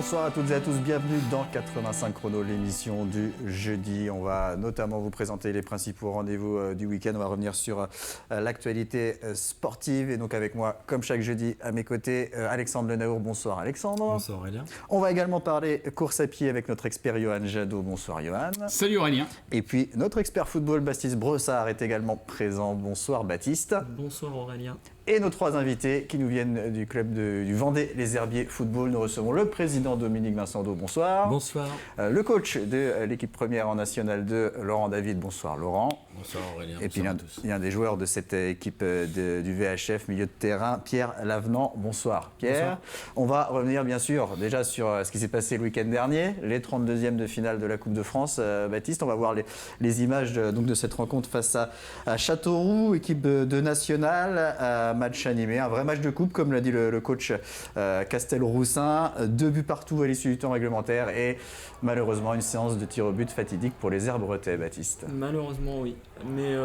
Bonsoir à toutes et à tous, bienvenue dans 85 Chrono, l'émission du jeudi. On va notamment vous présenter les principaux rendez-vous du week-end. On va revenir sur l'actualité sportive. Et donc avec moi, comme chaque jeudi, à mes côtés, Alexandre Lenaour. Bonsoir Alexandre. Bonsoir Aurélien. On va également parler course à pied avec notre expert Johan Jadot. Bonsoir Johan. Salut Aurélien. Et puis notre expert football, Baptiste Brossard, est également présent. Bonsoir Baptiste. Bonsoir Aurélien. Et nos trois invités qui nous viennent du club du Vendée Les Herbiers Football. Nous recevons le président Dominique Vincendo, bonsoir. Bonsoir. Le coach de l'équipe première en National 2, Laurent David, bonsoir Laurent. Bonsoir Aurélien. Et puis bonsoir à tous. il y a un des joueurs de cette équipe du VHF, milieu de terrain, Pierre Lavenant. Bonsoir Pierre. Bonsoir. On va revenir bien sûr déjà sur ce qui s'est passé le week-end dernier, les 32e de finale de la Coupe de France. Baptiste, on va voir les images de cette rencontre face à Châteauroux, équipe de National. Match animé, un vrai match de coupe comme l'a dit le coach Castelroussin, 2 buts partout à l'issue du temps réglementaire et malheureusement une séance de tir au but fatidique pour les Herbretais, Baptiste. Malheureusement oui, mais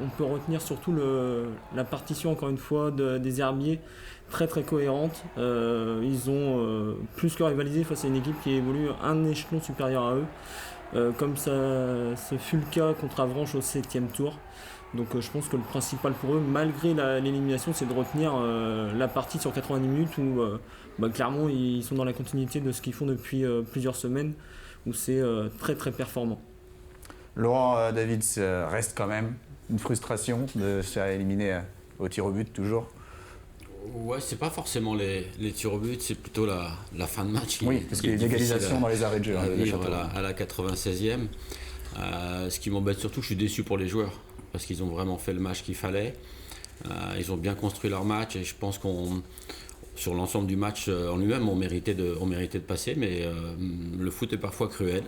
on peut retenir surtout la partition encore une fois des Herbiers, très très cohérente. Ils ont plus que rivalisé face à une équipe qui évolue un échelon supérieur à eux, comme ça ce fut le cas contre Avranches au 7e tour. Donc je pense que le principal pour eux, malgré l'élimination, c'est de retenir la partie sur 90 minutes où clairement ils sont dans la continuité de ce qu'ils font depuis plusieurs semaines, où c'est très très performant. Laurent David, reste quand même une frustration de se faire éliminer au tir au but toujours. Ouais, c'est pas forcément les tirs au but, c'est plutôt la fin de match. Oui, parce qu'il y a une égalisation dans les arrêts de jeu. À la 96e. Ce qui m'embête surtout, je suis déçu pour les joueurs. Parce qu'ils ont vraiment fait le match qu'il fallait. Ils ont bien construit leur match et je pense sur l'ensemble du match en lui-même, on méritait de passer, mais le foot est parfois cruel.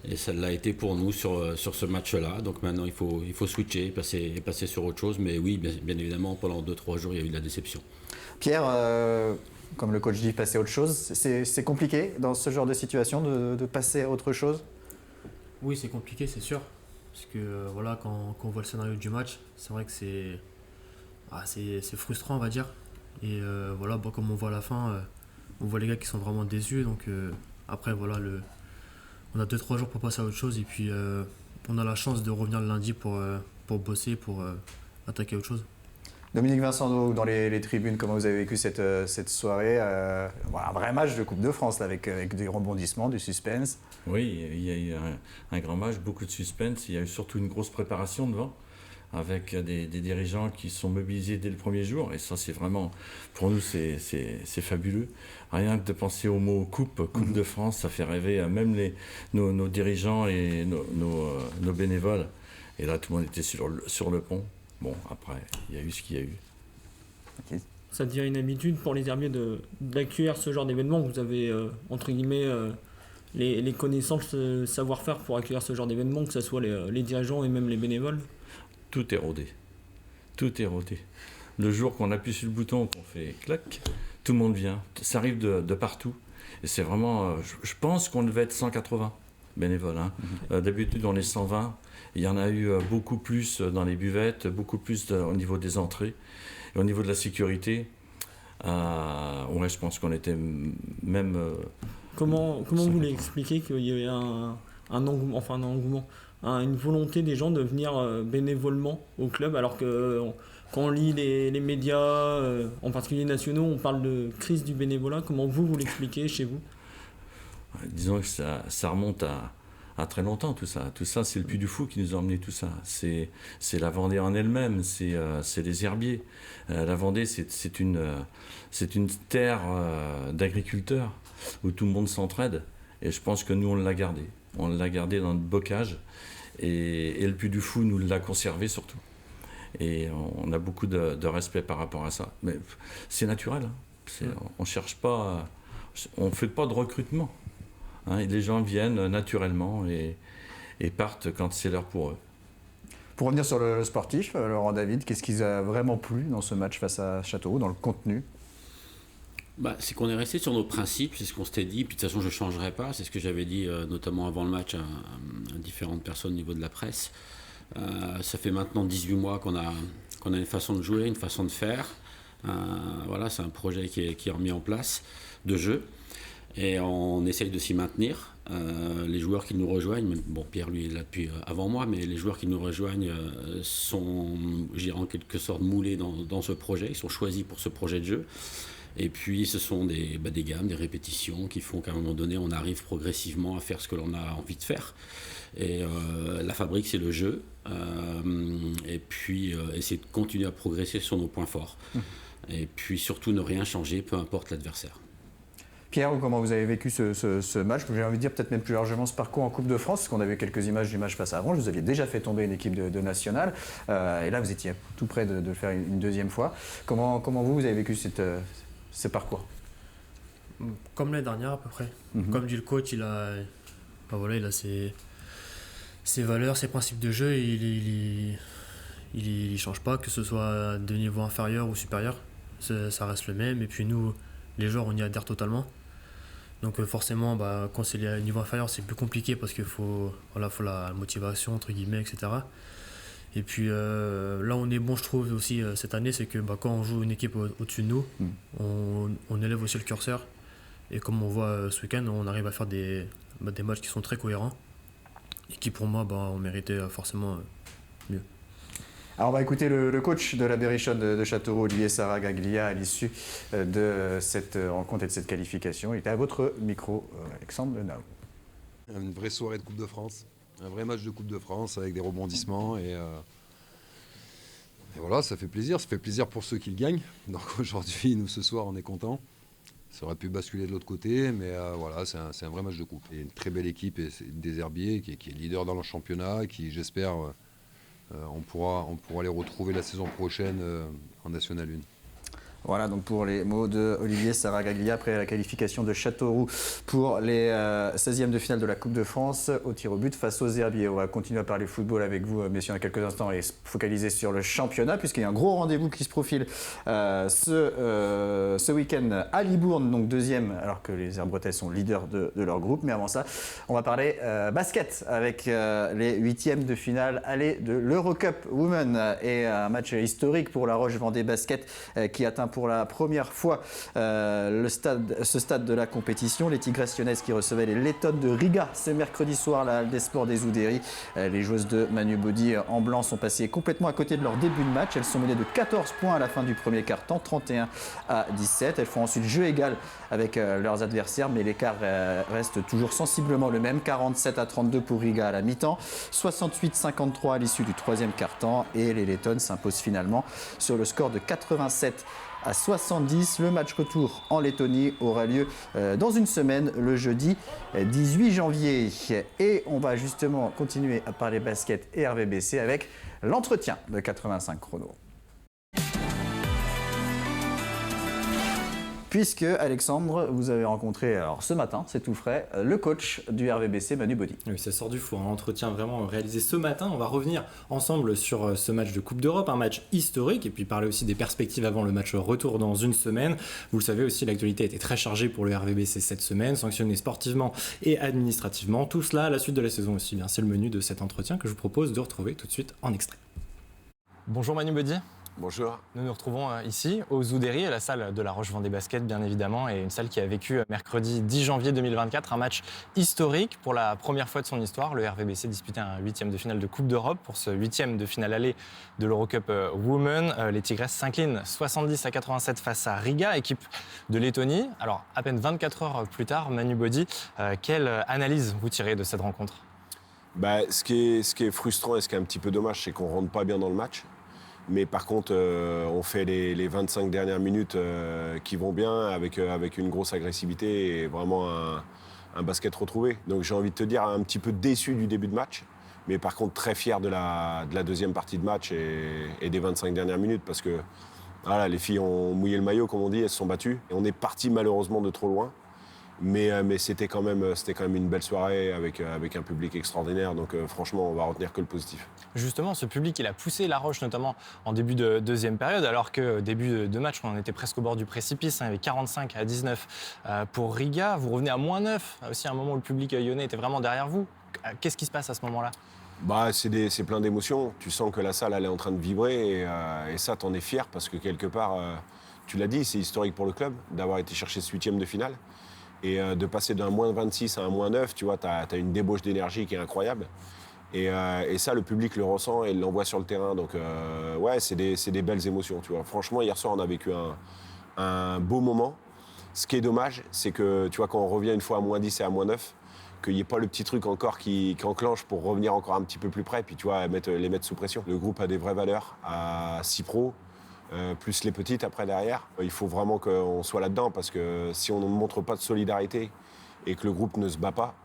Et ça l'a été pour nous sur ce match-là. Donc maintenant, il faut switcher et passer sur autre chose. Mais oui, bien évidemment, pendant 2-3 jours, il y a eu de la déception. Pierre, comme le coach dit, passer à autre chose, c'est compliqué dans ce genre de situation de passer à autre chose ? Oui, c'est compliqué, c'est sûr. Parce que voilà, quand on voit le scénario du match, c'est vrai que c'est frustrant, on va dire. Et voilà, comme on voit à la fin, on voit les gars qui sont vraiment déçus. Donc après, voilà, on a 2-3 jours pour passer à autre chose. Et puis on a la chance de revenir le lundi pour bosser, pour attaquer autre chose. Dominique Vincendo, dans les tribunes, comment vous avez vécu cette soirée un vrai match de Coupe de France là, avec des rebondissements, du suspense. Oui, il y a eu un grand match, beaucoup de suspense. Il y a eu surtout une grosse préparation devant, avec des dirigeants qui sont mobilisés dès le premier jour. Et ça, c'est vraiment, pour nous, c'est fabuleux. Rien que de penser au mot coupe de France, ça fait rêver même nos dirigeants et nos bénévoles. Et là, tout le monde était sur le pont. Bon, après, il y a eu ce qu'il y a eu. Okay. Ça devient une habitude pour les Herbiers d'accueillir ce genre d'événement. Vous avez, entre guillemets, les connaissances, le savoir-faire pour accueillir ce genre d'événement, que ce soit les dirigeants et même les bénévoles. Tout est rodé. Tout est rodé. Le jour qu'on appuie sur le bouton, qu'on fait clac, tout le monde vient. Ça arrive de partout. Et c'est vraiment... je pense qu'on devait être 180 bénévoles. Hein. D'habitude, on est 120. Il y en a eu beaucoup plus dans les buvettes, beaucoup plus au niveau des entrées. Et au niveau de la sécurité, je pense qu'on était même... Comment vous voulez expliquer qu'il y avait un engouement, une volonté des gens de venir bénévolement au club, alors que quand on lit les médias, en particulier nationaux, on parle de crise du bénévolat. Comment vous l'expliquez chez vous ? Disons que ça remonte à très longtemps, tout ça. Tout ça, c'est le Puy du Fou qui nous a emmené tout ça. C'est la Vendée en elle-même, c'est les herbiers. La Vendée, c'est une terre d'agriculteurs où tout le monde s'entraide. Et je pense que nous, on l'a gardé. On l'a gardé dans notre bocage. Et le Puy du Fou nous l'a conservé surtout. Et on a beaucoup de respect par rapport à ça. Mais c'est naturel. Hein. On cherche pas... On fait pas de recrutement. Hein, les gens viennent naturellement et partent quand c'est l'heure pour eux. Pour revenir sur le sportif, Laurent David, qu'est-ce qui vous a vraiment plu dans ce match face à Châteauroux, dans le contenu ? C'est qu'on est resté sur nos principes, c'est ce qu'on s'était dit, puis de toute façon je ne changerai pas, c'est ce que j'avais dit notamment avant le match à différentes personnes au niveau de la presse. Ça fait maintenant 18 mois qu'on a une façon de jouer, une façon de faire. Voilà, c'est un projet qui est remis en place de jeu. Et on essaye de s'y maintenir. Les joueurs qui nous rejoignent, bon, Pierre lui est là depuis avant moi, mais les joueurs qui nous rejoignent sont, je dirais, en quelque sorte moulés dans ce projet. Ils sont choisis pour ce projet de jeu. Et puis ce sont des gammes, des répétitions qui font qu'à un moment donné, on arrive progressivement à faire ce que l'on a envie de faire. Et la fabrique, c'est le jeu. Et puis essayer de continuer à progresser sur nos points forts. Et puis surtout ne rien changer, peu importe l'adversaire. Pierre, comment vous avez vécu ce match? J'ai envie de dire peut-être même plus largement ce parcours en Coupe de France, parce qu'on avait quelques images du match face à Avranches. Vous aviez déjà fait tomber une équipe de nationale, et là vous étiez tout près de le faire une deuxième fois. Comment vous avez vécu ce parcours? Comme l'année dernière à peu près. Comme dit le coach, il a ses valeurs, ses principes de jeu, il change pas, que ce soit de niveau inférieur ou supérieur. Ça reste le même. Et puis nous, les joueurs, on y adhère totalement. Donc forcément, quand c'est le niveau inférieur, c'est plus compliqué parce qu'il faut la motivation, entre guillemets, etc. Et puis là, on est bon, je trouve, aussi cette année, c'est que quand on joue une équipe au-dessus de nous, on élève aussi le curseur. Et comme on voit ce week-end, on arrive à faire des matchs qui sont très cohérents et qui, pour moi, ont mérité forcément mieux. Alors on va écouter le coach de la Berrichonne de Châteauroux, Olivier Saragaglia, à l'issue de cette rencontre et de cette qualification. Il était à votre micro, Alexandre Lenao. Une vraie soirée de Coupe de France, un vrai match de Coupe de France avec des rebondissements et voilà, ça fait plaisir pour ceux qui le gagnent. Donc aujourd'hui, nous ce soir, on est contents. Ça aurait pu basculer de l'autre côté, mais voilà, c'est un vrai match de coupe. Et une très belle équipe, et des Herbiers, qui est leader dans le championnat, qui j'espère... on pourra les retrouver la saison prochaine en National 1. Voilà donc pour les mots de Olivier Saragaglia après la qualification de Châteauroux pour les 16e de finale de la Coupe de France au tir au but face aux Herbiers. On va continuer à parler football avec vous, messieurs, dans quelques instants et se focaliser sur le championnat puisqu'il y a un gros rendez-vous qui se profile ce week-end à Libourne, donc deuxième alors que les Herbretets sont leaders de leur groupe. Mais avant ça, on va parler basket avec les 8e de finale aller de l'Eurocup Women et un match historique pour la Roche-Vendée Basket qui atteint pour la première fois ce stade de la compétition. Les Tigresses lyonnaises qui recevaient les Lettones de Riga ce mercredi soir, la Halle des Sports des Oudéry. Les joueuses de Manu Body en blanc sont passées complètement à côté de leur début de match. Elles sont menées de 14 points à la fin du premier quart-temps, 31-17. Elles font ensuite jeu égal avec leurs adversaires, mais l'écart reste toujours sensiblement le même, 47-32 pour Riga à la mi-temps, 68-53 à l'issue du troisième quart-temps et les Lettones s'imposent finalement sur le score de 87-70. Le match retour en Lettonie aura lieu dans une semaine, le jeudi 18 janvier. Et on va justement continuer à parler basket et RVBC avec l'entretien de 85 chrono. Puisque, Alexandre, vous avez rencontré, alors ce matin, c'est tout frais, le coach du RVBC, Manu Body. Oui, ça sort du four, un entretien vraiment réalisé ce matin. On va revenir ensemble sur ce match de Coupe d'Europe, un match historique, et puis parler aussi des perspectives avant le match retour dans une semaine. Vous le savez aussi, l'actualité a été très chargée pour le RVBC cette semaine, sanctionné sportivement et administrativement. Tout cela à la suite de la saison aussi. C'est le menu de cet entretien que je vous propose de retrouver tout de suite en extrait. Bonjour Manu Body. Bonjour. Nous nous retrouvons ici, aux Oudéry, à la salle de la Roche-Vendée Basket, bien évidemment, et une salle qui a vécu mercredi 10 janvier 2024 un match historique. Pour la première fois de son histoire, le RVBC disputait un 8e de finale de Coupe d'Europe. Pour ce 8e de finale aller de l'Eurocup Women, les Tigresses s'inclinent 70-87 face à Riga, équipe de Lettonie. Alors, à peine 24 heures plus tard, Manu Body, quelle analyse vous tirez de cette rencontre ? Ce qui est frustrant et ce qui est un petit peu dommage, c'est qu'on ne rentre pas bien dans le match. Mais par contre, on fait les 25 dernières minutes qui vont bien avec une grosse agressivité et vraiment un basket retrouvé. Donc j'ai envie de te dire un petit peu déçu du début de match, mais par contre très fier de la deuxième partie de match et des 25 dernières minutes parce que voilà, les filles ont mouillé le maillot, comme on dit, elles se sont battues. Et on est parti malheureusement de trop loin. Mais c'était quand même une belle soirée avec un public extraordinaire. Donc franchement, on va retenir que le positif. Justement, ce public, il a poussé La Roche, notamment en début de deuxième période, alors que début de match, on était presque au bord du précipice. Il y avait 45-19 pour Riga. Vous revenez à -9, aussi à un moment où le public lyonnais était vraiment derrière vous. Qu'est-ce qui se passe à ce moment-là ? C'est plein d'émotions. Tu sens que la salle, elle est en train de vibrer et ça, t'en es fier parce que quelque part, tu l'as dit, c'est historique pour le club d'avoir été chercher ce 8e de finale. Et de passer d'un moins 26 à un moins 9, tu vois, tu as une débauche d'énergie qui est incroyable. Et ça, le public le ressent et l'envoie sur le terrain. Donc, ouais, c'est des belles émotions, tu vois. Franchement, hier soir, on a vécu un beau moment. Ce qui est dommage, c'est que, tu vois, quand on revient une fois à moins 10 et à moins 9, qu'il n'y ait pas le petit truc encore qui enclenche pour revenir encore un petit peu plus près, puis, tu vois, les mettre sous pression. Le groupe a des vraies valeurs, à 6 pros, plus les petites après derrière. Il faut vraiment qu'on soit là-dedans, parce que si on ne montre pas de solidarité et que le groupe ne se bat pas,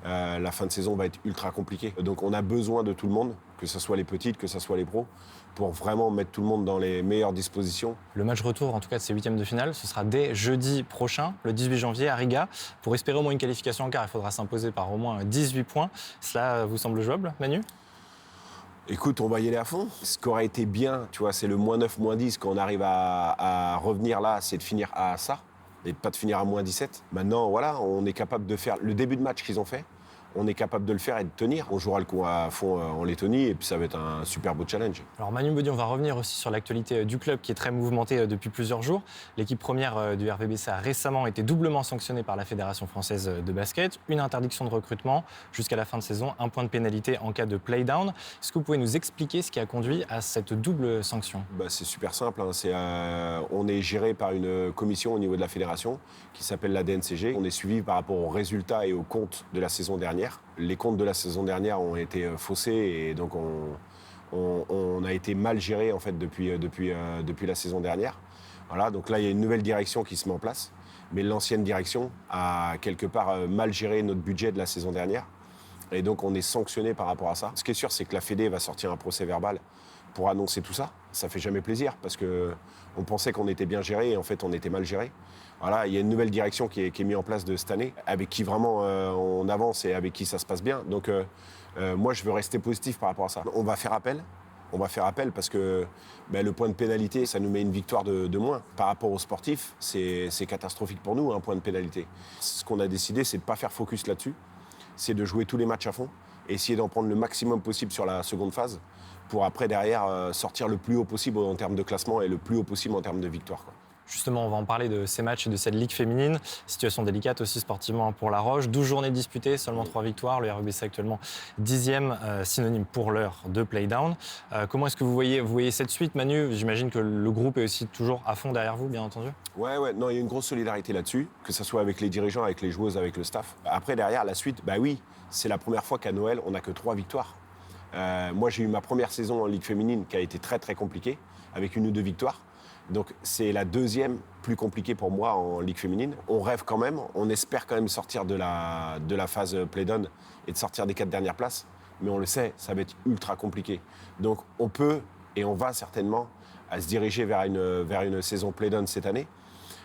la fin de saison va être ultra compliquée. Donc on a besoin de tout le monde, que ce soit les petites, que ce soit les pros, pour vraiment mettre tout le monde dans les meilleures dispositions. Le match retour, en tout cas de ces huitièmes de finale, ce sera dès jeudi prochain, le 18 janvier, à Riga. Pour espérer au moins une qualification en quart, il faudra s'imposer par au moins 18 points. Cela vous semble jouable, Manu ? Écoute, on va y aller à fond. Ce qui aurait été bien, tu vois, c'est le moins 9, moins 10, quand on arrive à revenir là, c'est de finir à ça, et pas de finir à moins 17. Maintenant, voilà, on est capable de faire le début de match qu'ils ont fait. On est capable de le faire et de tenir. On jouera le coup à fond en Lettonie et puis ça va être un super beau challenge. Alors Manu Baudy, on va revenir aussi sur l'actualité du club qui est très mouvementée depuis plusieurs jours. L'équipe première du RVBC a récemment été doublement sanctionnée par la Fédération française de basket. Une interdiction de recrutement jusqu'à la fin de saison, un point de pénalité en cas de play-down. Est-ce que vous pouvez nous expliquer ce qui a conduit à cette double sanction ? C'est super simple. On est géré par une commission au niveau de la fédération qui s'appelle la DNCG. On est suivi par rapport aux résultats et aux comptes de la saison dernière. Les comptes de la saison dernière ont été faussés et donc on a été mal géré en fait depuis la saison dernière. Voilà, donc là il y a une nouvelle direction qui se met en place, mais l'ancienne direction a quelque part mal géré notre budget de la saison dernière et donc on est sanctionné par rapport à ça. Ce qui est sûr, c'est que la Fédé va sortir un procès-verbal pour annoncer tout ça. Ça fait jamais plaisir parce qu'on pensait qu'on était bien géré et en fait on était mal géré. Voilà, il y a une nouvelle direction qui est mise en place de cette année, avec qui vraiment on avance et avec qui ça se passe bien. Donc moi je veux rester positif par rapport à ça. On va faire appel. Parce que le point de pénalité, ça nous met une victoire de moins. Par rapport aux sportifs, c'est catastrophique pour nous, un point de pénalité. Ce qu'on a décidé, c'est de ne pas faire focus là-dessus, c'est de jouer tous les matchs à fond, et essayer d'en prendre le maximum possible sur la seconde phase, pour après, derrière, sortir le plus haut possible en termes de classement et le plus haut possible en termes de victoire, quoi. Justement, on va en parler de ces matchs et de cette Ligue féminine. Situation délicate aussi sportivement pour La Roche. 12 journées disputées, seulement 3 victoires. Le RVBC actuellement 10e, synonyme pour l'heure de play-down. Comment est-ce que vous voyez cette suite, Manu ? J'imagine que le groupe est aussi toujours à fond derrière vous, bien entendu. Ouais, non, il y a une grosse solidarité là-dessus, que ce soit avec les dirigeants, avec les joueuses, avec le staff. Après, derrière, la suite, oui, c'est la première fois qu'à Noël, on n'a que 3 victoires. Moi, j'ai eu ma première saison en Ligue féminine qui a été très, très compliquée, avec 1 ou 2 victoires. Donc c'est la deuxième plus compliquée pour moi en Ligue féminine. On rêve quand même, on espère quand même sortir de la phase play-down et de sortir des 4 dernières places. Mais on le sait, ça va être ultra compliqué. Donc on peut et on va certainement à se diriger vers une saison play-down cette année.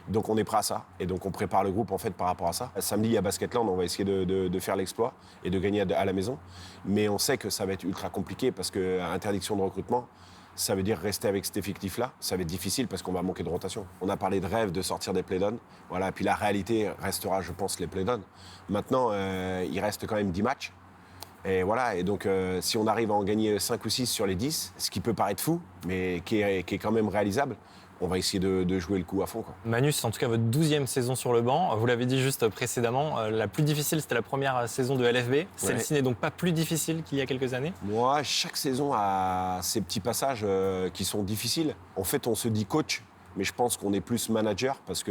Donc on est prêt à ça et donc on prépare le groupe en fait par rapport à ça. Samedi, il y a Basketland, on va essayer de faire l'exploit et de gagner à la maison. Mais on sait que ça va être ultra compliqué parce que interdiction de recrutement, ça veut dire rester avec cet effectif-là. Ça va être difficile parce qu'on va manquer de rotation. On a parlé de rêve de sortir des play-down. Voilà, puis la réalité restera, je pense, les play-down. Maintenant, il reste quand même 10 matchs. Et voilà, et donc si on arrive à en gagner 5 ou 6 sur les 10, ce qui peut paraître fou, mais qui est quand même réalisable, on va essayer de jouer le coup à fond, quoi. Manu, c'est en tout cas votre 12e saison sur le banc. Vous l'avez dit juste précédemment, la plus difficile, c'était la première saison de LFB. Celle-ci n'est donc pas plus difficile qu'il y a quelques années ? Moi, chaque saison a ses petits passages qui sont difficiles. En fait, on se dit coach, mais je pense qu'on est plus manager parce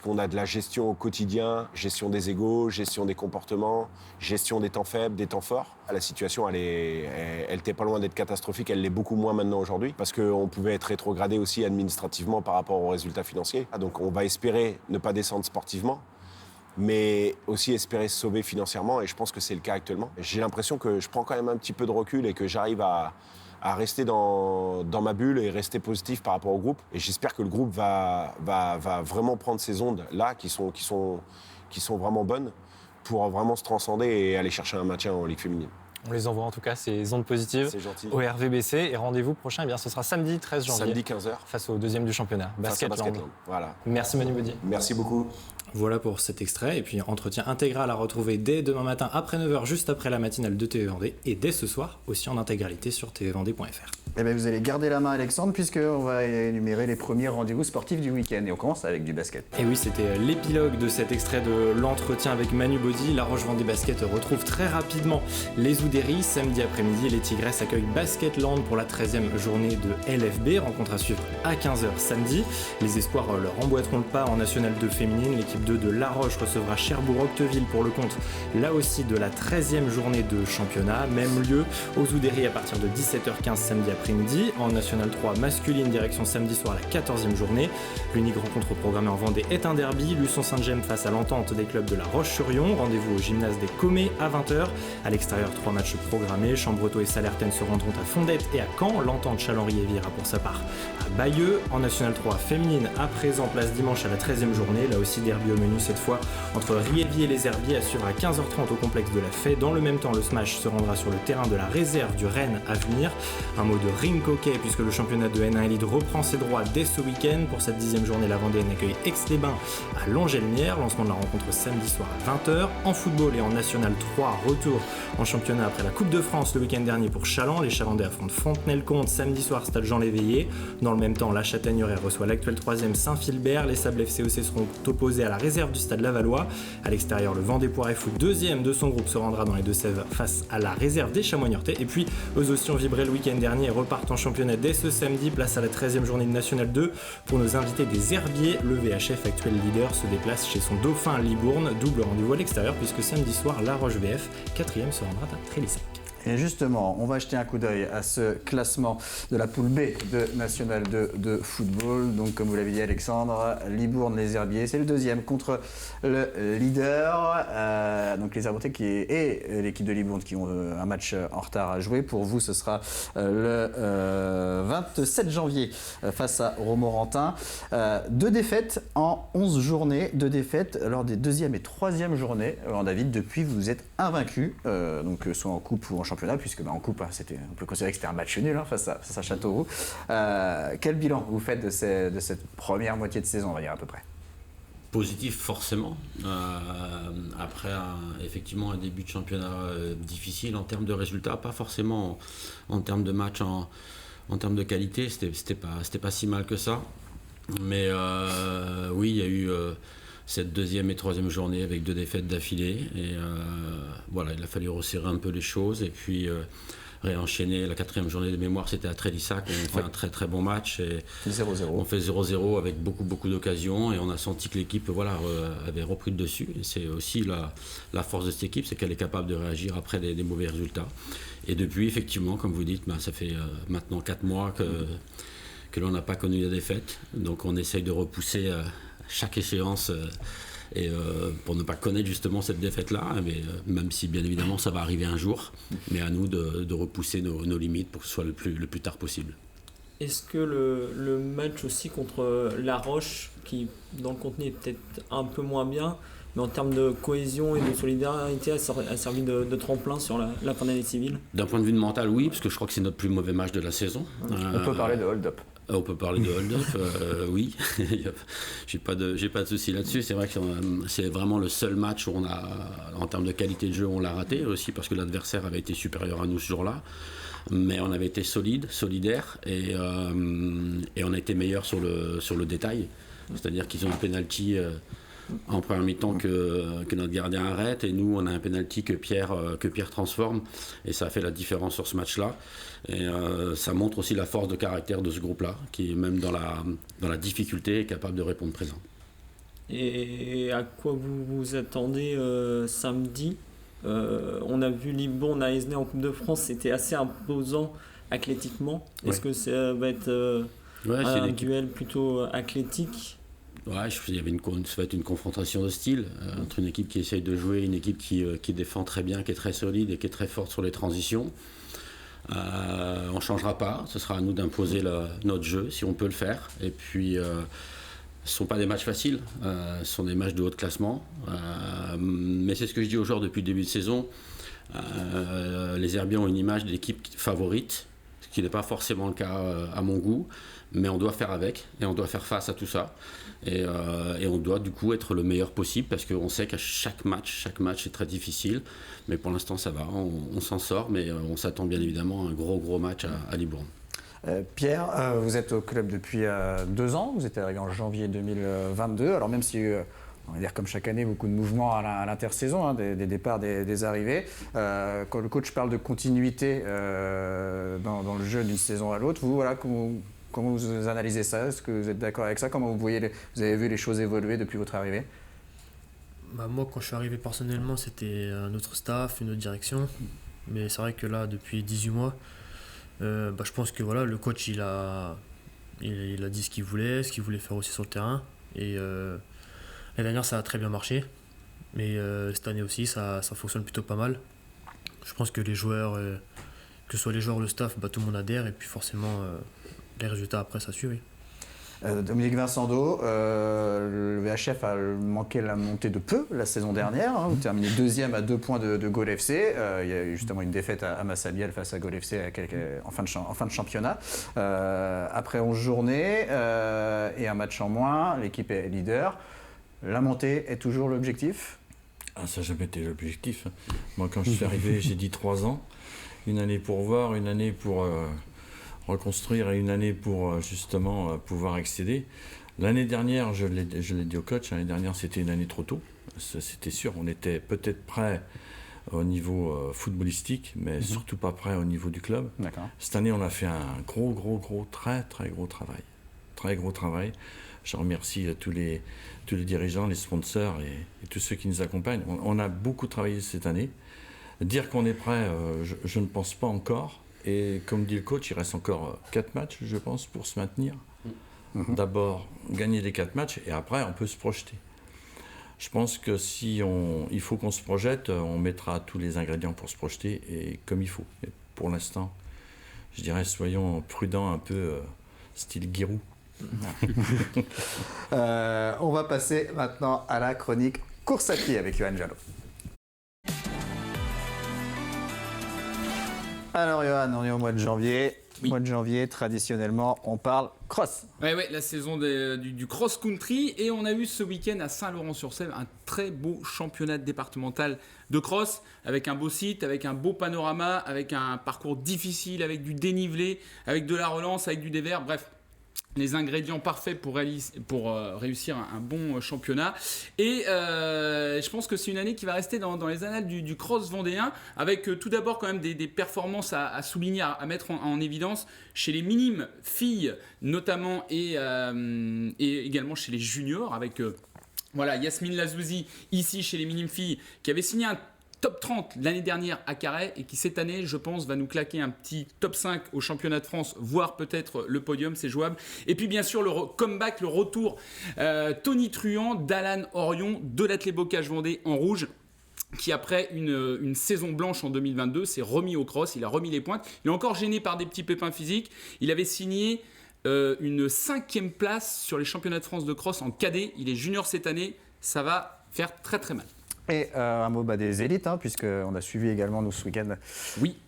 qu'on a de la gestion au quotidien, gestion des égos, gestion des comportements, gestion des temps faibles, des temps forts. La situation, elle était pas loin d'être catastrophique, elle l'est beaucoup moins maintenant aujourd'hui, parce qu'on pouvait être rétrogradé aussi administrativement par rapport aux résultats financiers. Donc on va espérer ne pas descendre sportivement, mais aussi espérer se sauver financièrement, et je pense que c'est le cas actuellement. J'ai l'impression que je prends quand même un petit peu de recul et que j'arrive à rester dans ma bulle et rester positif par rapport au groupe. Et j'espère que le groupe va vraiment prendre ces ondes-là qui sont vraiment bonnes pour vraiment se transcender et aller chercher un maintien en Ligue féminine. On les envoie en tout cas, ces ondes positives au RVBC. Et rendez-vous prochain, ce sera samedi 13 janvier. Samedi 15h. Face au 2e du championnat, Basketland. Voilà. Merci Manu Baudy. Merci beaucoup. Voilà pour cet extrait, et puis entretien intégral à retrouver dès demain matin après 9h, juste après la matinale de TV Vendée, et dès ce soir aussi en intégralité sur tvvendée.fr. Eh bien, vous allez garder la main, Alexandre, puisqu'on va énumérer les premiers rendez-vous sportifs du week-end. Et on commence avec du basket. Et oui, c'était l'épilogue de cet extrait de l'entretien avec Manu Baudy. La Roche-Vendée Basket retrouve très rapidement les Oudéry. Samedi après-midi, les Tigresses accueillent Basketland pour la 13e journée de LFB. Rencontre à suivre à 15h samedi. Les Espoirs leur emboîteront le pas en National 2 féminine. L'équipe 2 de La Roche recevra Cherbourg-Octeville pour le compte, là aussi, de la 13e journée de championnat. Même lieu aux Oudéry à partir de 17h15 samedi après-midi. En National 3 masculine, direction samedi soir la 14e journée. L'unique rencontre programmée en Vendée est un derby. Luçon-Saint-Gemme face à l'entente des clubs de La Roche-sur-Yon. Rendez-vous au gymnase des Comets à 20h. À l'extérieur, 3 matchs programmés. Chambretot et Salertaine se rendront à Fondette et à Caen. L'entente Challenger ira pour sa part à Bayeux. En National 3 féminine, à présent, place dimanche à la 13e journée. Là aussi, derby au menu cette fois entre Riévier et les Herbiers, à suivre à 15h30 au complexe de la Fée. Dans le même temps, le Smash se rendra sur le terrain de la réserve du Rennes à venir. Un mot de ring hockey puisque le championnat de N1 Elite reprend ses droits dès ce week-end. Pour cette 10e journée, la Vendéenne accueille Aix-les-Bains à Longelmière. Lancement de la rencontre samedi soir à 20h. En football et en National 3, retour en championnat après la Coupe de France le week-end dernier pour Chaland. Les Chalandais affrontent Fontenay-le-Comte samedi soir, stade Jean Léveillé. Dans le même temps, la Châtaigneraie reçoit l'actuel 3e Saint-Philbert. Les Sables FCOC seront opposés à la réserve du stade Lavallois. À l'extérieur, le Vendée Poiret Foot, 2e de son groupe, se rendra dans les Deux-Sèvres face à la réserve des Chamois-Niortais. Et puis, eux aussi ont vibré le week-end dernier et repartent en championnat dès ce samedi. Place à la 13e journée de National 2. Pour nos invités des Herbiers, le VHF, actuel leader, se déplace chez son dauphin Libourne. Double rendez-vous à l'extérieur puisque samedi soir, La Roche VF, 4e, se rendra à Trélissac. Et justement, on va jeter un coup d'œil à ce classement de la poule B de National 2 de football. Donc, comme vous l'avez dit, Alexandre, Libourne, les Herbiers, c'est le 2e contre le leader. Donc, les Herbiers et l'équipe de Libourne qui ont un match en retard à jouer. Pour vous, ce sera le 27 janvier face à Romorantin. 2 défaites en 11 journées, 2 défaites lors des 2e et 3e journées. Alors, David, depuis, vous êtes invaincu, donc soit en coupe ou en championnat, puisque en coupe, on peut considérer que c'était un match nul face à Châteauroux. Quel bilan vous faites de cette première moitié de saison, on va dire à peu près? Positif forcément. Après effectivement un début de championnat difficile en termes de résultats, pas forcément en termes de match, en termes de qualité, c'était pas si mal que ça. Mais oui, il y a eu cette 2e et 3e journée avec 2 défaites d'affilée. Et voilà, il a fallu resserrer un peu les choses et puis réenchaîner. La 4e journée de mémoire, c'était à Trélissac. On fait un très très bon match. Et 0-0. On fait 0-0 avec beaucoup d'occasions et on a senti que l'équipe avait repris le dessus. Et c'est aussi la force de cette équipe, c'est qu'elle est capable de réagir après des mauvais résultats. Et depuis, effectivement, comme vous dites, ça fait maintenant 4 mois que l'on n'a pas connu la défaite. Donc on essaye de repousser chaque échéance et pour ne pas connaître justement cette défaite-là, mais même si bien évidemment ça va arriver un jour, mais à nous de repousser nos limites pour que ce soit le plus tard possible. Est-ce que le match aussi contre La Roche, qui dans le contenu est peut-être un peu moins bien, mais en termes de cohésion et de solidarité, a servi de tremplin sur la fin d'année civile? D'un point de vue mental, oui, parce que je crois que c'est notre plus mauvais match de la saison. On peut parler de hold-up. On peut parler de hold-up, oui. J'ai pas de souci là-dessus. C'est vrai que c'est vraiment le seul match où en termes de qualité de jeu, on l'a raté aussi parce que l'adversaire avait été supérieur à nous ce jour-là. Mais on avait été solidaire et on a été meilleur sur le détail. C'est-à-dire qu'ils ont un penalty en première mi-temps que notre gardien arrête et nous on a un penalty que Pierre transforme et ça a fait la différence sur ce match-là et ça montre aussi la force de caractère de ce groupe-là qui même dans la difficulté est capable de répondre présent. Et à quoi vous vous attendez samedi? On a vu Libourne à Aisne en Coupe de France, c'était assez imposant athlétiquement. Est-ce que ça va être un duel plutôt athlétique? Ouais, ça va être une confrontation de style entre une équipe qui essaye de jouer et une équipe qui défend très bien, qui est très solide et qui est très forte sur les transitions. On ne changera pas, ce sera à nous d'imposer notre jeu si on peut le faire. Et puis, ce ne sont pas des matchs faciles, ce sont des matchs de haut de classement. Mais c'est ce que je dis aux joueurs depuis le début de saison. Les Herbiers ont une image d'équipe favorite, qui n'est pas forcément le cas à mon goût, mais on doit faire avec et on doit faire face à tout ça. Et on doit du coup être le meilleur possible parce qu'on sait qu'à chaque match est très difficile. Mais pour l'instant, ça va, on s'en sort, mais on s'attend bien évidemment à un gros match à Libourne. Pierre, vous êtes au club depuis 2 ans, vous êtes arrivé en janvier 2022. Alors même si, on va dire comme chaque année, beaucoup de mouvements à l'intersaison, hein, des départs, des arrivées, quand le coach parle de continuité dans le jeu d'une saison à l'autre, vous, voilà, comment vous analysez ça? Est-ce que vous êtes d'accord avec ça? Comment vous avez vu les choses évoluer depuis votre arrivée? Moi, quand je suis arrivé personnellement, c'était un autre staff, une autre direction. Mais c'est vrai que là, depuis 18 mois, je pense que voilà, le coach il a dit ce qu'il voulait faire aussi sur le terrain. Et l'année dernière, ça a très bien marché. Mais cette année aussi, ça fonctionne plutôt pas mal. Je pense que les joueurs, que ce soit les joueurs ou le staff, tout le monde adhère. Et puis forcément, les résultats après, ça suit, oui. Dominique Vincendo, le VHF a manqué la montée de peu la saison dernière. Vous terminez 2e à 2 points de Gol FC. Il y a eu justement une défaite à Massabielle face à Gol FC en fin de championnat. Après 11 journées et un match en moins, l'équipe est leader. La montée est toujours l'objectif? Ça n'a jamais été l'objectif. Moi, quand je suis arrivé, j'ai dit 3 ans. Une année pour voir, une année pour reconstruire et une année pour justement pouvoir accéder. L'année dernière, je l'ai dit au coach, l'année dernière c'était une année trop tôt, c'était sûr, on était peut-être prêt au niveau footballistique, mais surtout pas prêt au niveau du club. D'accord. Cette année on a fait un très gros travail. Je remercie tous les dirigeants, les sponsors et tous ceux qui nous accompagnent. On a beaucoup travaillé cette année. Dire qu'on est prêt, je ne pense pas encore. Et comme dit le coach, il reste encore 4 matchs, je pense, pour se maintenir. D'abord, gagner les 4 matchs et après, on peut se projeter. Je pense que il faut qu'on se projette, on mettra tous les ingrédients pour se projeter et comme il faut. Et pour l'instant, je dirais, soyons prudents un peu, style Giroud. On va passer maintenant à la chronique course à pied avec Johan Jalot. Alors Johan, on est au mois de janvier. Oui. Mois de janvier, traditionnellement, on parle cross. Oui, la saison du cross-country. Et on a eu ce week-end à Saint-Laurent-sur-Sèvre un très beau championnat départemental de cross, avec un beau site, avec un beau panorama, avec un parcours difficile, avec du dénivelé, avec de la relance, avec du dévers, bref. Les ingrédients parfaits pour réussir un bon championnat. Et je pense que c'est une année qui va rester dans les annales du cross vendéen, avec tout d'abord quand même des performances à souligner, à mettre en évidence chez les minimes filles notamment, et également chez les juniors, avec Yasmine Lazouzi ici chez les minimes filles, qui avait signé un top 30 l'année dernière à Carhaix et qui cette année, je pense, va nous claquer un petit top 5 au championnat de France, voire peut-être le podium, c'est jouable. Et puis bien sûr le comeback, le retour Tony Truand d'Alan Orion de l'Athlé Bocage Vendée en rouge, qui après une saison blanche en 2022 s'est remis au cross, il a remis les pointes. Il est encore gêné par des petits pépins physiques. Il avait signé une 5e place sur les championnats de France de cross en cadet. Il est junior cette année, ça va faire très très mal. Et un mot des élites, puisqu'on a suivi également nous ce week-end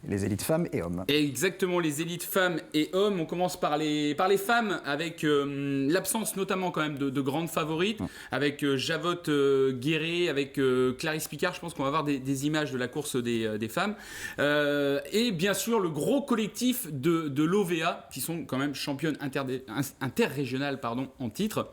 les élites femmes et hommes. Et exactement, les élites femmes et hommes. On commence par les femmes, avec l'absence notamment quand même de grandes favorites, avec Javotte Guéré, avec Clarisse Picard. Je pense qu'on va avoir des images de la course des femmes. Et bien sûr, le gros collectif de l'OVA, qui sont quand même championnes interrégionales en titre.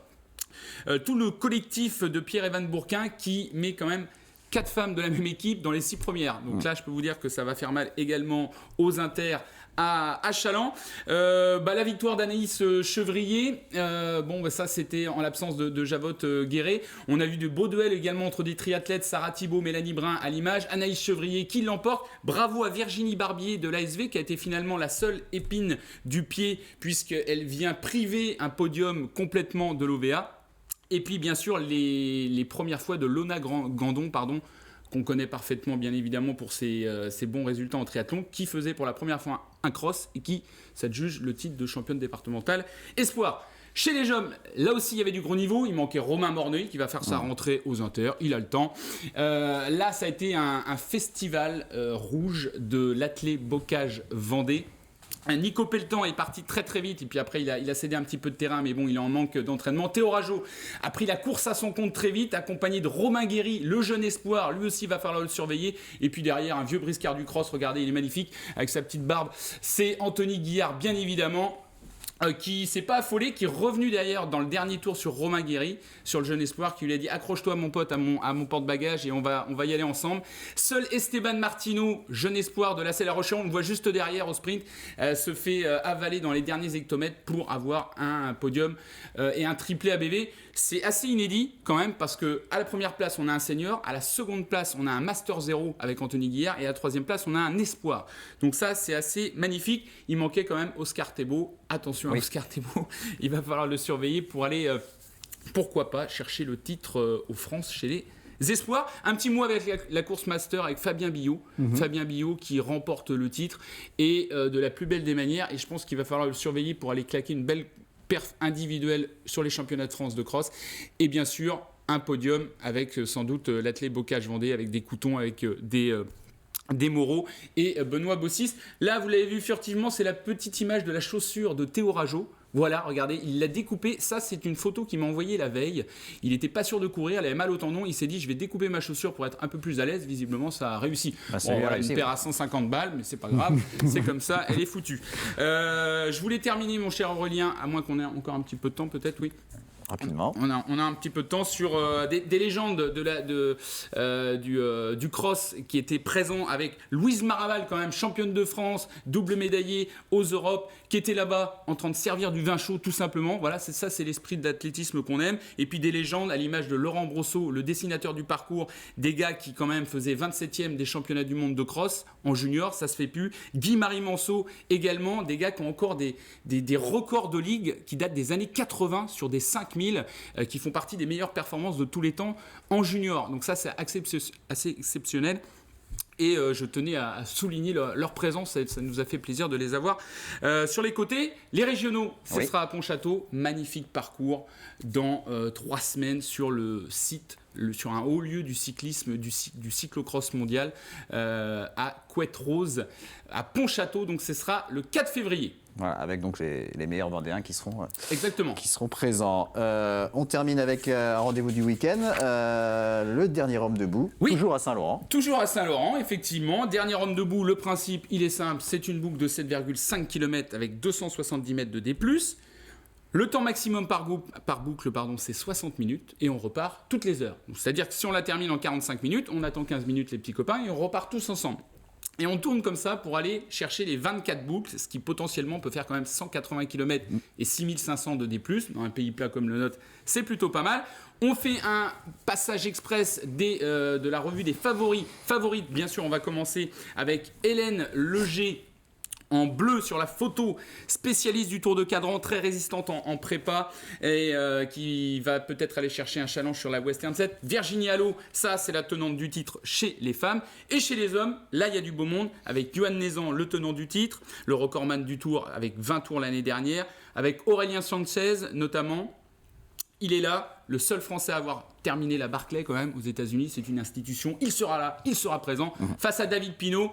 Tout le collectif de Pierre-Evan Bourquin qui met quand même 4 femmes de la même équipe dans les 6 premières. Donc là, je peux vous dire que ça va faire mal également aux Inter à Chaland. La victoire d'Anaïs Chevrier, ça c'était en l'absence de Javotte Guéré. On a vu de beaux duels également entre des triathlètes, Sarah Thibault, Mélanie Brun à l'image. Anaïs Chevrier qui l'emporte. Bravo à Virginie Barbier de l'ASV qui a été finalement la seule épine du pied, puisqu'elle vient priver un podium complètement de l'OVA. Et puis bien sûr les premières fois de Lona Gandon, qu'on connaît parfaitement bien évidemment pour ses bons résultats en triathlon, qui faisait pour la première fois un cross et qui s'adjuge le titre de championne départementale espoir. Chez les hommes, là aussi il y avait du gros niveau, il manquait Romain Morneuil qui va faire sa rentrée aux Inter, il a le temps. Là ça a été un festival rouge de l'Athlé Bocage Vendée, Nico Pelletan est parti très très vite et puis après il a cédé un petit peu de terrain, mais bon, il est en manque d'entraînement. Théo Rajo a pris la course à son compte très vite, accompagné de Romain Guéry, le jeune espoir. Lui aussi va falloir le surveiller. Et puis derrière, un vieux briscard du cross, regardez, il est magnifique avec sa petite barbe. C'est Anthony Guillard, bien évidemment. Qui s'est pas affolé, qui est revenu derrière dans le dernier tour sur Romain Guéry, sur le jeune espoir, qui lui a dit accroche-toi mon pote à mon porte-bagages et on va y aller ensemble. Seul Esteban Martino, jeune espoir de la Selle La Roche, on le voit juste derrière au sprint, se fait avaler dans les derniers hectomètres pour avoir un podium et un triplé ABV. C'est assez inédit quand même parce que à la première place on a un senior, à la seconde place on a un Master 0 avec Anthony Guillard et à la troisième place on a un espoir. Donc ça c'est assez magnifique. Il manquait quand même Oscar Thébault. Attention à Oscar Thébault, il va falloir le surveiller pour aller pourquoi pas chercher le titre aux France chez les espoirs. Un petit mot avec la course Master avec Fabien Billot. Fabien Billot qui remporte le titre et de la plus belle des manières, et je pense qu'il va falloir le surveiller pour aller claquer une belle perf individuelle sur les championnats de France de cross, et bien sûr un podium avec sans doute l'athlète Bocage-Vendée avec des Coutons, avec des Moreau et Benoît Bossis. Là vous l'avez vu furtivement, c'est la petite image de la chaussure de Théo Rajo. Voilà, regardez, il l'a découpé. Ça, c'est une photo qu'il m'a envoyée la veille. Il n'était pas sûr de courir, il avait mal au tendon. Il s'est dit, je vais découper ma chaussure pour être un peu plus à l'aise. Visiblement, ça a réussi. Une paire à 150 balles, mais c'est pas grave. C'est comme ça, elle est foutue. Je voulais terminer, mon cher Aurélien, à moins qu'on ait encore un petit peu de temps, peut-être, oui. Rapidement. On a un petit peu de temps sur des légendes du cross qui étaient présents avec Louise Maraval, quand même championne de France, double médaillée aux Europes, qui était là-bas en train de servir du vin chaud tout simplement. Voilà, c'est l'esprit d'athlétisme qu'on aime. Et puis des légendes à l'image de Laurent Brosseau, le dessinateur du parcours, des gars qui quand même faisaient 27e des championnats du monde de cross en junior, ça se fait plus. Guy-Marie Manceau également, des gars qui ont encore des records de ligue qui datent des années 80 sur des 5000 qui font partie des meilleures performances de tous les temps en junior. Donc ça, c'est assez exceptionnel. Et je tenais à souligner leur présence, ça nous a fait plaisir de les avoir. Sur les côtés, les régionaux, ce sera à Pontchâteau. Magnifique parcours dans 3 semaines sur le site, sur un haut lieu du cyclisme, du cyclocross mondial à Couette-Rose, à Pontchâteau. Donc ce sera le 4 février. Voilà, avec donc les meilleurs Vendéens qui seront présents. On termine avec un rendez-vous du week-end, le dernier homme debout, toujours à Saint-Laurent. Toujours à Saint-Laurent, effectivement. Dernier homme debout, le principe, il est simple, c'est une boucle de 7,5 km avec 270 mètres de D+. Le temps maximum par boucle, c'est 60 minutes et on repart toutes les heures. C'est-à-dire que si on la termine en 45 minutes, on attend 15 minutes les petits copains et on repart tous ensemble. Et on tourne comme ça pour aller chercher les 24 boucles, ce qui potentiellement peut faire quand même 180 km et 6500 de D+. Dans un pays plat comme le nôtre, c'est plutôt pas mal. On fait un passage express de la revue des favorites. Bien sûr, on va commencer avec Hélène Leger, en bleu sur la photo, spécialiste du Tour de Cadran, très résistante en prépa et qui va peut-être aller chercher un challenge sur la Western 7. Virginie Allo, ça c'est la tenante du titre chez les femmes. Et chez les hommes, là il y a du beau monde avec Johan Nézan, le tenant du titre, le recordman du Tour avec 20 tours l'année dernière, avec Aurélien Sanchez notamment. Il est là, le seul Français à avoir terminé la Barclay quand même aux États-Unis, c'est une institution. Il sera là, il sera présent face à David Pinot,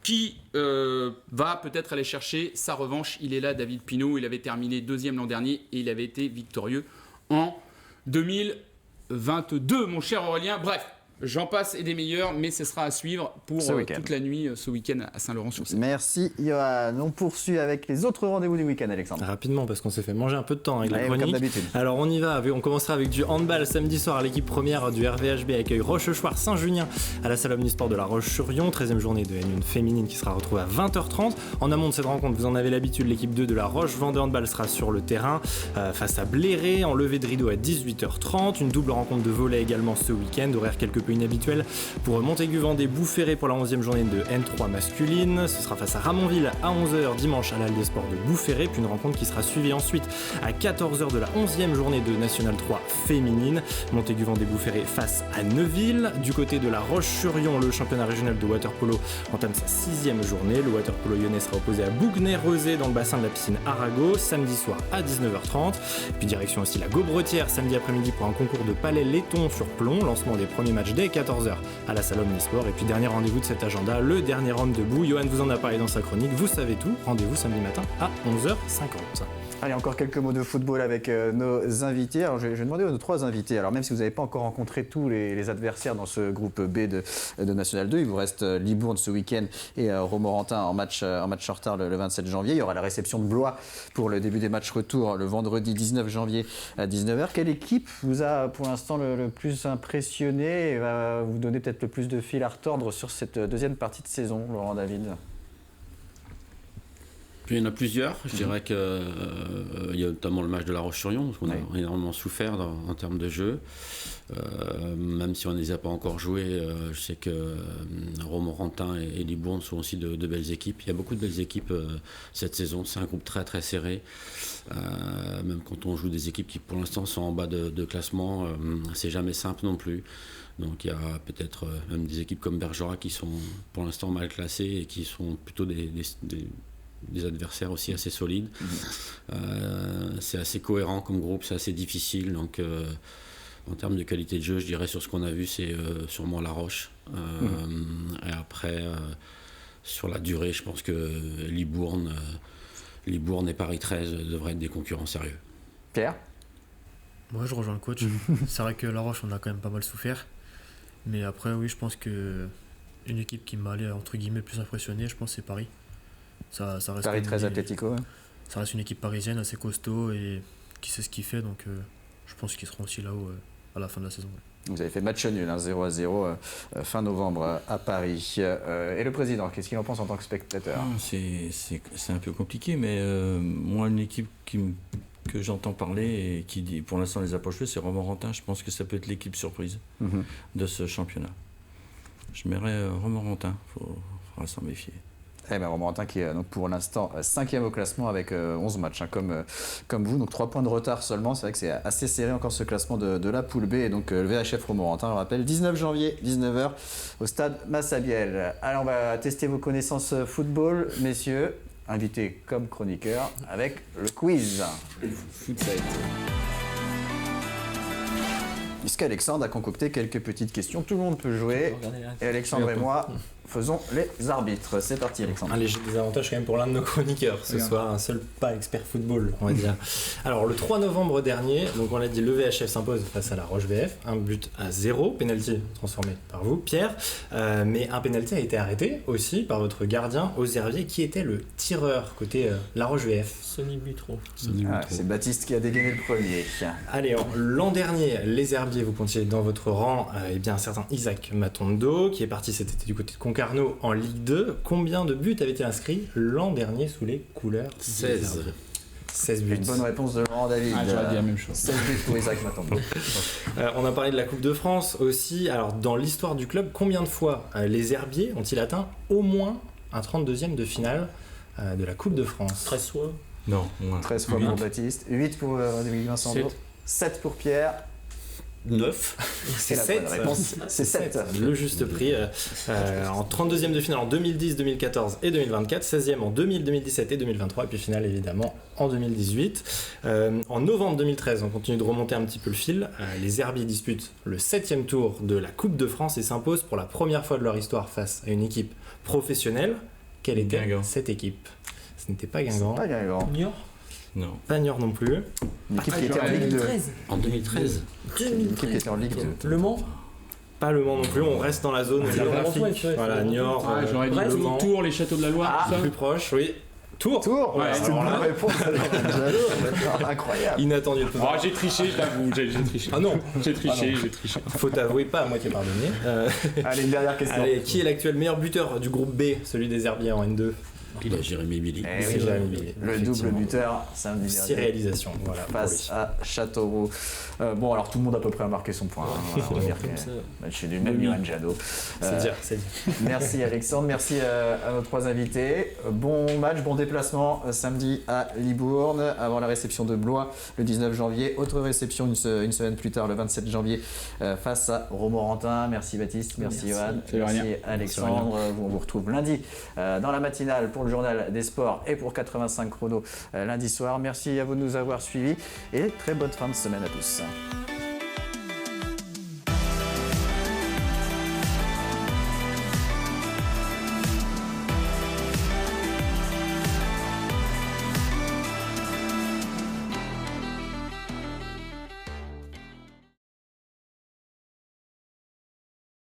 qui va peut-être aller chercher sa revanche. Il est là, David Pinot. Il avait terminé 2e l'an dernier et il avait été victorieux en 2022, mon cher Aurélien. Bref, j'en passe et des meilleurs, mais ce sera à suivre pour toute la nuit ce week-end à Saint-Laurent-sur-Seine. Merci Johan. On poursuit avec les autres rendez-vous du week-end, Alexandre. Rapidement, parce qu'on s'est fait manger un peu de temps avec la chronique. Comme d'habitude. Alors on y va, on commencera avec du handball samedi soir. L'équipe première du RVHB accueille Rochechouart-Saint-Junien à la salle Omnisport de La Roche-sur-Yon. 13e journée de N1 féminine qui sera retrouvée à 20h30. En amont de cette rencontre, vous en avez l'habitude, l'équipe 2 de La Roche-Vendée Handball sera sur le terrain face à Bléré en levée de rideau à 18h30. Une double rencontre de volley également ce week-end, horaire quelque peu inhabituel pour Montaigu-Vendée-Boufféré pour la 11e journée de N3 masculine. Ce sera face à Ramonville à 11h dimanche à l'Halle des Sports de Boufféré, puis une rencontre qui sera suivie ensuite à 14h de la 11e journée de National 3 féminine. Montaigu-Vendée-Boufféré face à Neuville. Du côté de La Roche-sur-Yon, le championnat régional de waterpolo entame sa 6e journée. Le waterpolo lyonnais sera opposé à Bouguenais-Rezé dans le bassin de la piscine Arago samedi soir à 19h30. Puis direction aussi la Gaubretière samedi après-midi pour un concours de palais laiton sur plomb. Lancement des premiers matchs dès 14h à la salle Omnisport. Et puis dernier rendez-vous de cet agenda, le dernier homme debout. Johan vous en a parlé dans sa chronique, vous savez tout. Rendez-vous samedi matin à 11h50. Allez, encore quelques mots de football avec nos invités. Alors, je vais demander à nos 3 invités, alors même si vous n'avez pas encore rencontré tous les adversaires dans ce groupe B de National 2, il vous reste Libourne ce week-end et Romorantin en match en retard le 27 janvier. Il y aura la réception de Blois pour le début des matchs retour le vendredi 19 janvier à 19h. Quelle équipe vous a pour l'instant le plus impressionné et va vous donner peut-être le plus de fil à retordre sur cette deuxième partie de saison, Laurent David ? Il y en a plusieurs. Je dirais qu'il y a notamment le match de La Roche-sur-Yon, parce qu'on a énormément souffert en termes de jeu. Même si on ne les a pas encore joués, je sais que Romorantin et Libourne sont aussi de belles équipes. Il y a beaucoup de belles équipes cette saison. C'est un groupe très très serré. Même quand on joue des équipes qui pour l'instant sont en bas de classement, c'est jamais simple non plus. Donc il y a peut-être même des équipes comme Bergerac qui sont pour l'instant mal classées et qui sont plutôt des adversaires aussi assez solides. C'est assez cohérent comme groupe, c'est assez difficile. Donc en termes de qualité de jeu, je dirais sur ce qu'on a vu, c'est sûrement La Roche. Et après, sur la durée, je pense que Libourne et Paris 13 devraient être des concurrents sérieux. Pierre ? Moi, je rejoins le coach. C'est vrai que La Roche, on a quand même pas mal souffert. Mais après, oui, je pense que une équipe qui m'a allé, entre guillemets, plus impressionné, je pense, c'est Paris. Ça reste Paris 13 Atlético. Ouais. Ça reste une équipe parisienne assez costaud et qui sait ce qu'il fait, donc je pense qu'ils seront aussi là-haut à la fin de la saison. Vous avez fait match nul, 0-0 fin novembre à Paris. Et le président, qu'est-ce qu'il en pense en tant que spectateur ? C'est un peu compliqué, mais moi, une équipe que j'entends parler et qui dit, pour l'instant les a pas joués, c'est Romorantin. Je pense que ça peut être l'équipe surprise de ce championnat. Je mets Romorantin, il faudra s'en méfier. Eh bien, Romorantin qui est donc pour l'instant 5e au classement avec 11 matchs, comme vous, donc 3 points de retard seulement. C'est vrai que c'est assez serré encore ce classement de la poule B. Et donc le VHF Romorantin, je le rappelle, 19 janvier, 19h au stade Massabielle. Alors on va tester vos connaissances football, messieurs, invités comme chroniqueurs, avec le quiz. Puisqu'Alexandre a concocté quelques petites questions, tout le monde peut jouer. Et Alexandre et moi faisons les arbitres. C'est parti, Alexandre. Allez, j'ai des avantages quand même pour l'un de nos chroniqueurs ce soir, un seul pas expert football, on va dire. Alors, le 3 novembre dernier, donc on l'a dit, le VHF s'impose face à la Roche VF, un but à 0, penalty transformé par vous, Pierre. Mais un penalty a été arrêté aussi par votre gardien, Ozervier, qui était le tireur côté la Roche VF. Sonny Butro. C'est Baptiste qui a dégainé le premier. Allez, l'an dernier, les Herbiers, vous comptiez dans votre rang un certain Isaac Matondo, qui est parti cet été du côté de Concarneau en Ligue 2. Combien de buts avaient été inscrits l'an dernier sous les couleurs 16. 16 buts. Une bonne réponse de Laurent David. J'aurais dit la même chose. 16 buts pour Isaac Matondo. On a parlé de la Coupe de France aussi. Alors, dans l'histoire du club, combien de fois les Herbiers ont-ils atteint au moins un 32e de finale de la Coupe de France? 13 fois. Non, moins. 13 fois pour Baptiste, 8 pour Vincent, 7 pour Pierre. 9. C'est la 7. bonne réponse. C'est 7. Le juste prix. En 32e de finale en 2010, 2014 et 2024. 16e en 2000, 2017 et 2023. Et puis finale évidemment en 2018. En novembre 2013, on continue de remonter un petit peu le fil. Les Herbiers disputent le 7e tour de la Coupe de France et s'imposent pour la première fois de leur histoire face à une équipe professionnelle. Quelle était cette équipe? Ce n'était pas Guingamp. Pas Guingamp. Niort. Non. Pas Niort non plus. Une équipe qui était en Ligue 2. En 2013. Une équipe qui était en Ligue 2. Le Mans. Pas Le Mans non plus, on reste dans la zone géographique. Voilà, Niort, j'aurais dit Le Mans. Tours, les châteaux de la Loire, tout ça. Plus proche, oui. Tours. Tours. Ouais, C'est une bonne réponse. Incroyable. Inattendu de Oh, j'ai triché, je t'avoue, j'ai triché. Ah non. J'ai triché. Faut t'avouer, pas à moitié pardonné. Allez, une dernière question. Allez, qui est l'actuel meilleur buteur du groupe B, celui des Herbiers en N2? Jérémy Billy. C'est Jérémy Billy. Le double buteur, samedi 6 dernier. réalisations, voilà. Face à Châteauroux. Bon, alors tout le monde à peu près a marqué son point. On va dire que match du même Yohan Jadot. C'est dire. Merci Alexandre, merci à nos 3 invités. Bon match, bon déplacement samedi à Libourne avant la réception de Blois le 19 janvier. Autre réception une semaine plus tard, le 27 janvier, face à Romorantin. Merci Baptiste, merci Yohan, merci Alexandre. On vous retrouve lundi dans la matinale pour le journal des sports et pour 85 chrono lundi soir. Merci à vous de nous avoir suivis et très bonne fin de semaine à tous.